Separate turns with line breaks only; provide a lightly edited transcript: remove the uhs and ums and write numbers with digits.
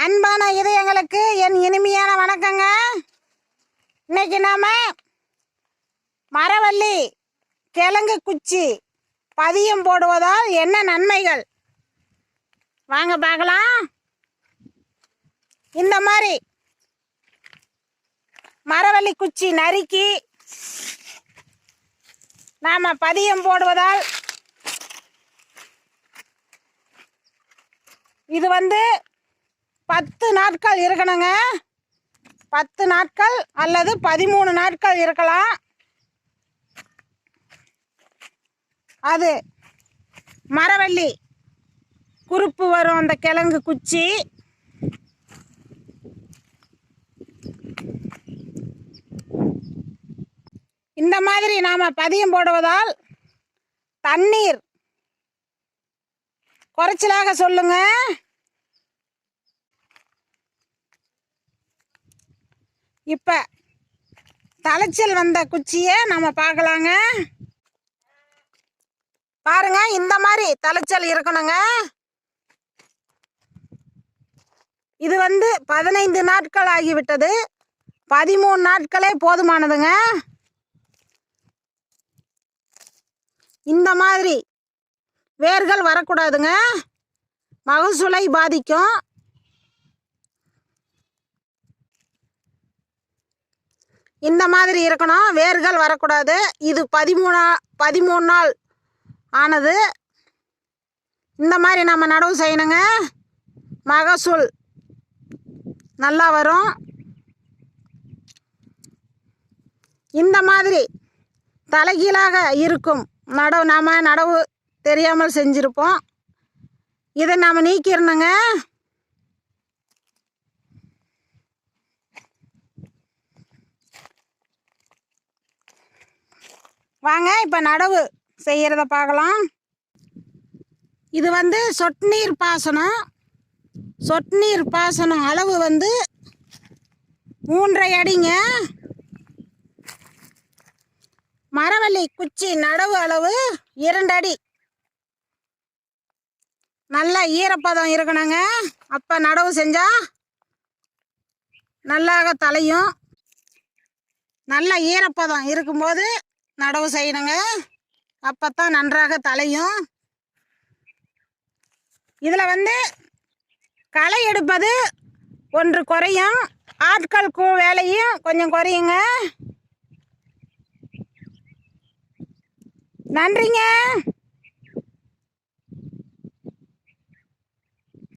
அன்பான இதயங்களுக்கு என் இனிமையான வணக்கங்க. இன்னைக்கு நாம மரவள்ளி கிழங்கு குச்சி பதியம் போடுவதால் என்ன நன்மைகள் வாங்க பார்க்கலாம். இந்த மாதிரி மரவள்ளி குச்சி நறுக்கி நாம பதியம் போடுவதால் இது 10 நாட்கள் இருக்கணுங்க. 10 நாட்கள் அல்லது 13 நாட்கள் இருக்கலாம். அது மரவள்ளி குறுப்பு வரும் அந்த கிழங்கு குச்சி. இந்த மாதிரி நாம் பதியம் போடுவதால் தண்ணீர் குறைச்சலாக சொல்லுங்க. இப்ப தலைச்சல் வந்த குச்சியை நம்ம பார்க்கலாங்க. பாருங்க, இந்த மாதிரி தலைச்சல் இருக்கணுங்க. இது 15 நாட்கள் ஆகிவிட்டது. 13 நாட்களே போதுமானதுங்க. இந்த மாதிரி வேர்கள் வரக்கூடாதுங்க, மகசூலை பாதிக்கும். இந்த மாதிரி இருக்கணும், வேர்கள் வரக்கூடாது. இது 13 நாள் ஆனது. இந்த மாதிரி நம்ம நடவு செய்யணுங்க. மகசூல் நல்லா வரும். இந்த மாதிரி தலைகீழாக இருக்கும் நடவு தெரியாமல் செஞ்சுருப்போம். இதை நாம் நீக்கிடணுங்க. வாங்க இப்போ நடவு செய்கிறத பார்க்கலாம். இது சொட்டு நீர் பாசனம். சொட்டு நீர் பாசனம் அளவு 3.5 அடிங்க. மரவள்ளி குச்சி நடவு அளவு 2 அடி. நல்ல ஈரப்பதம் இருக்கணுங்க. அப்போ நடவு செஞ்சால் நல்லாக தலையும். நல்ல ஈரப்பதம் இருக்கும்போது நடவு செய்யணுங்க. அப்போத்தான் நன்றாக தலையும். இதில் களை எடுப்பது ஒன்று குறையும், ஆட்கள் வேலையும் கொஞ்சம் குறையுங்க. நன்றிங்க.